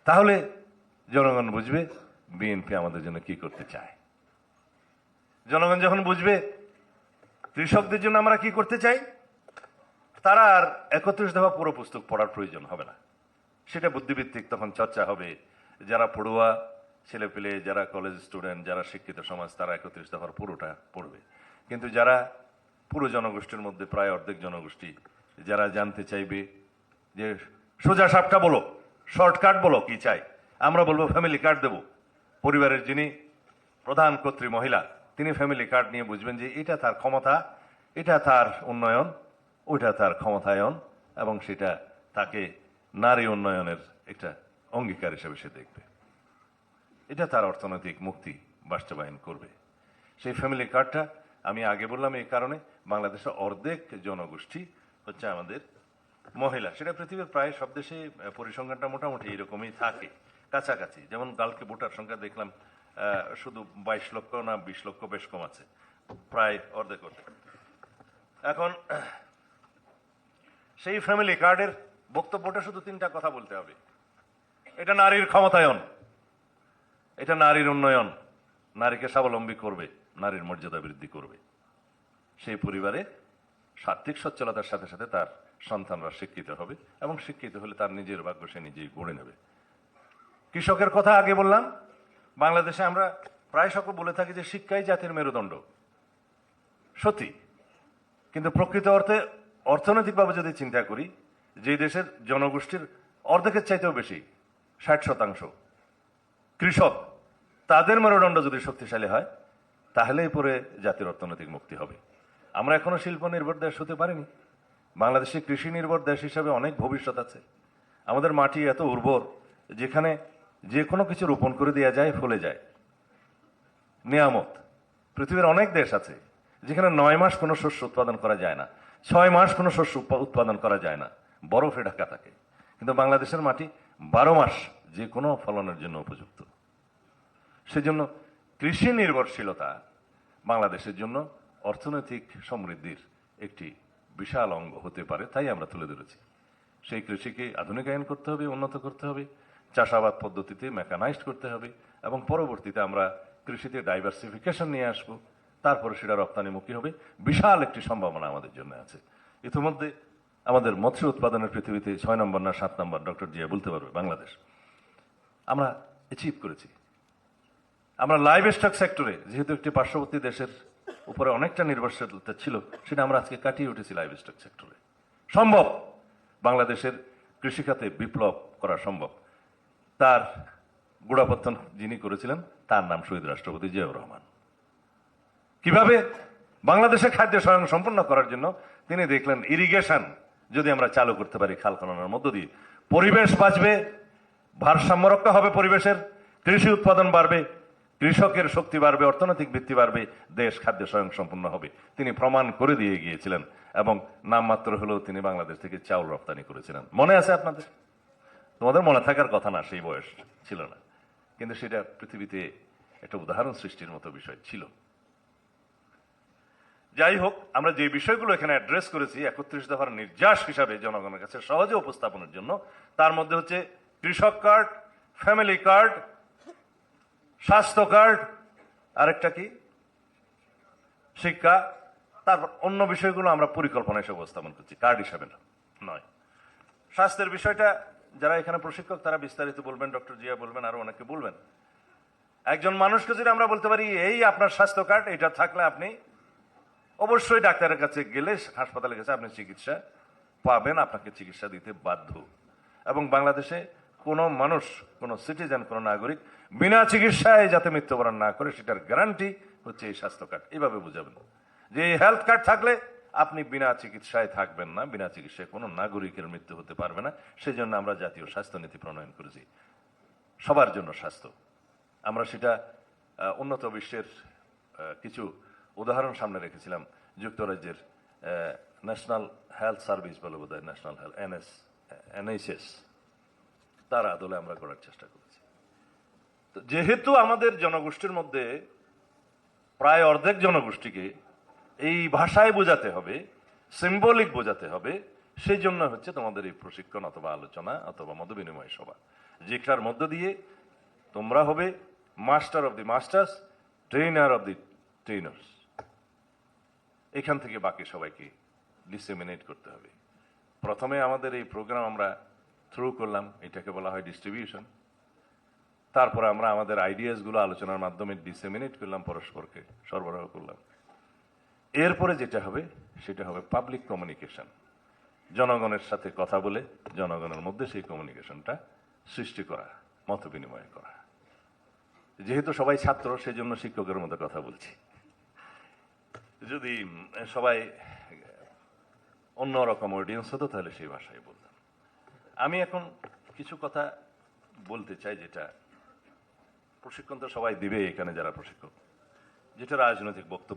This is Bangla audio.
তাহলে জনগণ বুঝবে বিএনপি আমাদের জন্য কি করতে চায়। জনগণ যখন বুঝবে কৃষকদের জন্য আমরা কি করতে চাই, তারা আর 31 দফা পুরো পুস্তক পড়ার প্রয়োজন হবে না। সেটা বুদ্ধিভিত্তিক তখন চর্চা হবে। যারা পড়ুয়া ছেলেপেলে, যারা কলেজ স্টুডেন্ট, যারা শিক্ষিত সমাজ, তারা 31 দফার পুরোটা পড়বে। কিন্তু যারা পুরো জনগোষ্ঠীর মধ্যে প্রায় অর্ধেক জনগোষ্ঠী যারা জানতে চাইবে যে সোজা সাপটা বলো, শর্টকাট বলো কি চাই, আমরা বলবো ফ্যামিলি কার্ড দেব। পরিবারের যিনি প্রধান কর্ত্রী মহিলা, তিনি ফ্যামিলি কার্ড নিয়ে বুঝবেন যে এটা তার ক্ষমতা, এটা তার উন্নয়ন, ওইটা তার ক্ষমতায়ন, এবং সেটা তাকে নারী উন্নয়নের একটা অঙ্গীকার হিসেবে সে দেখবে। এটা তার অর্থনৈতিক মুক্তি বাস্তবায়ন করবে। সেই ফ্যামিলি কার্ডটা আমি আগে বললাম এই কারণে, বাংলাদেশের অর্ধেক জনগোষ্ঠী হচ্ছে আমাদের মহিলা। সেটা পৃথিবীর প্রায় সব দেশে পরিসংখ্যানটা মোটামুটি এরকমই থাকে, কাছাকাছি। যেমন কালকে ভোটার সংখ্যা দেখলাম শুধু 22 লক্ষ না 20 লক্ষ, বেশ কম আছে, প্রায় অর্ধেক অর্ধেক। এখন সেই ফ্যামিলি কার্ডের বক্তব্যটা শুধু 3টা কথা বলতে হবে। এটা নারীর ক্ষমতায়ন, এটা নারীর উন্নয়ন, নারীকে স্বাবলম্বী করবে, নারীর মর্যাদা বৃদ্ধি করবে। সেই পরিবারে আর্থিক সচ্ছলতার সাথে সাথে তার সন্তানরা শিক্ষিত হবে, এবং শিক্ষিত হলে তার নিজের ভাগ্য সে নিজেই গড়ে নেবে। কৃষকের কথা আগে বললাম। বাংলাদেশে আমরা প্রায় সকল বলে থাকি যে শিক্ষাই জাতির মেরুদণ্ড, সত্যি। কিন্তু প্রকৃত অর্থে অর্থনৈতিকভাবে যদি চিন্তা করি, যে দেশের জনগোষ্ঠীর অর্ধেকের চাইতেও বেশি, 60% কৃষক, তাদের মেরুদণ্ড যদি শক্তিশালী হয়, তাহলেই পরে জাতির অর্থনৈতিক মুক্তি হবে। আমরা এখনো শিল্প নির্ভর দেশ হতে পারিনি। বাংলাদেশে কৃষি নির্ভর দেশ হিসাবে অনেক ভবিষ্যৎ আছে। আমাদের মাটি এত উর্বর, যেখানে যে কোনো কিছু রোপণ করে দেওয়া যায়, ফলে যায়, নিয়ামত। পৃথিবীর অনেক দেশ আছে যেখানে 9 মাস কোনো শস্য উৎপাদন করা যায় না, 6 মাস কোনো শস্য উৎপাদন করা যায় না, বরফে ঢাকা থাকে। কিন্তু বাংলাদেশের মাটি 12 মাস যে কোনো ফলনের জন্য উপযুক্ত। সেজন্য কৃষি নির্ভরশীলতা বাংলাদেশের জন্য অর্থনৈতিক সমৃদ্ধির একটি বিশাল অঙ্গ হতে পারে, তাই আমরা তুলে ধরেছি। সেই কৃষিকে আধুনিকায়ন করতে হবে, উন্নত করতে হবে, চাষাবাদ পদ্ধতিতে মেকানাইজড করতে হবে, এবং পরবর্তীতে আমরা কৃষিতে ডাইভার্সিফিকেশন নিয়ে আসব। তারপরে সেটা রপ্তানিমুখী হবে। বিশাল একটি সম্ভাবনা আমাদের জন্য আছে। ইতিমধ্যে আমাদের মৎস্য উৎপাদনের পৃথিবীতে 6 নম্বর না 7 নম্বর, ডক্টর জিয়া বলতে পারবে, বাংলাদেশ আমরা অ্যাচিভ করেছি। আমরা লাইভ স্টক সেক্টরে, যেহেতু একটি পার্শ্ববর্তী দেশের উপরে অনেকটা নির্ভরশীলতা ছিল, সেটা আমরা আজকে কাটিয়ে উঠেছি লাইভ স্টক সেক্টরে। সম্ভব, বাংলাদেশের কৃষিখাতে বিপ্লব করা সম্ভব। তার গোড়াপত্তন যিনি করেছিলেন, তার নাম শহীদ রাষ্ট্রপতি জিয়াউর রহমান। কিভাবে বাংলাদেশে খাদ্য স্বয়ং সম্পূর্ণ করার জন্য তিনি দেখলেন ইরিগেশন যদি আমরা চালু করতে পারি, খাল খননের মধ্য দিয়ে, পরিবেশ বাঁচবে, ভারসাম্য রক্ষা হবে পরিবেশের, কৃষি উৎপাদন বাড়বে, কৃষকের শক্তি বাড়বে, অর্থনৈতিক ভিত্তি বাড়বে, দেশ খাদ্য স্বয়ং সম্পূর্ণ হবে। তিনি প্রমাণ করে দিয়ে গিয়েছিলেন, এবং নামমাত্র হলেও তিনি বাংলাদেশ থেকে চাউল রপ্তানি করেছিলেন। মনে আছে আপনাদের? তোমাদের মনে থাকার কথা না, সেই বয়স ছিল না, কিন্তু সেটা পৃথিবীতে একটা উদাহরণ সৃষ্টির মতো বিষয় ছিল। যাই হোক, আমরা যে বিষয়গুলো এখানে অ্যাড্রেস করেছি 31 দফার নির্যাস হিসাবে জনগণের কাছে সহজে উপস্থাপনের জন্য, তার মধ্যে হচ্ছে কৃষক কার্ড, ফ্যামিলি কার্ড, স্বাস্থ্য কার্ড, আরেকটা কি শিক্ষা, তারপর অন্য বিষয়গুলো আমরা পরিকল্পনা হিসেবে উপস্থাপন করছি, কার্ড হিসাবে নয়। স্বাস্থ্যের বিষয়টা যারা এখানে প্রশিক্ষক তারা বিস্তারিত বলবেন, ডক্টর জিয়া বলবেন, আরো অনেকে বলবেন। একজন মানুষকে যদি আমরা বলতে পারি এই আপনার স্বাস্থ্য কার্ড, এটা থাকলে আপনি অবশ্যই ডাক্তারের কাছে গেলে, হাসপাতালে গেছে আপনি চিকিৎসা পাবেন, আপনাকে চিকিৎসা দিতে বাধ্য। এবং বাংলাদেশে কোনো মানুষ, কোনো সিটিজেন, কোনো নাগরিক বিনা চিকিৎসায় যাতে মৃত্যুবরণ না করে, সেটার গ্যারান্টি হচ্ছে এই স্বাস্থ্য কার্ড। এইভাবে বুঝাবেন যে এই হেলথ কার্ড থাকলে আপনি বিনা চিকিৎসায় থাকবেন না, বিনা চিকিৎসায় কোনো নাগরিকের মৃত্যু হতে পারবে না। সেই জন্য আমরা জাতীয় স্বাস্থ্য নীতি প্রণয়ন করেছি, সবার জন্য স্বাস্থ্য। আমরা সেটা উন্নত বিশ্বের কিছু উদাহরণ সামনে রেখেছিলাম। যুক্তরাজ্যের ন্যাশনাল হেলথ সার্ভিস বলে বোধ হয়, ন্যাশনাল হেলথ NHS, তার আদলে আমরা করার চেষ্টা করেছি। তো যেহেতু আমাদের জনগোষ্ঠীর মধ্যে প্রায় অর্ধেক জনগোষ্ঠীকে এই ভাষায় বোঝাতে হবে, সিম্বলিক বোঝাতে হবে, সেই জন্য হচ্ছে তোমাদের এই প্রশিক্ষণ অথবা আলোচনা অথবা মতবিনিময় সভা, যেটার মধ্য দিয়ে তোমরা হবে master of the masters, trainer of the trainers. এখান থেকে বাকি সবাইকে ডিসেমিনেট করতে হবে। প্রথমে আমাদের এই প্রোগ্রাম আমরা থ্রু করলাম, এটাকে বলা হয় ডিস্ট্রিবিউশন। তারপরে আমরা আমাদের আইডিয়াসগুলো আলোচনার মাধ্যমে ডিসেমিনেট করলাম, পরস্পরকে সরবরাহ করলাম। এরপরে যেটা হবে সেটা হবে পাবলিক কমিউনিকেশন, জনগণের সাথে কথা বলে জনগণের মধ্যে সেই কমিউনিকেশনটা সৃষ্টি করা, মত বিনিময় করা। যেহেতু সবাই ছাত্র, সেই জন্য শিক্ষকের মতো কথা বলছি। যদি সবাই অন্যরকম অডিয়েন্স হতো তাহলে সেই ভাষায় বলতাম। আমি এখন কিছু কথা বলতে চাই, যেটা প্রশিক্ষণ তো সবাই দিবে এখানে যারা প্রশিক্ষক, যেটা রাজনৈতিক বক্তব্য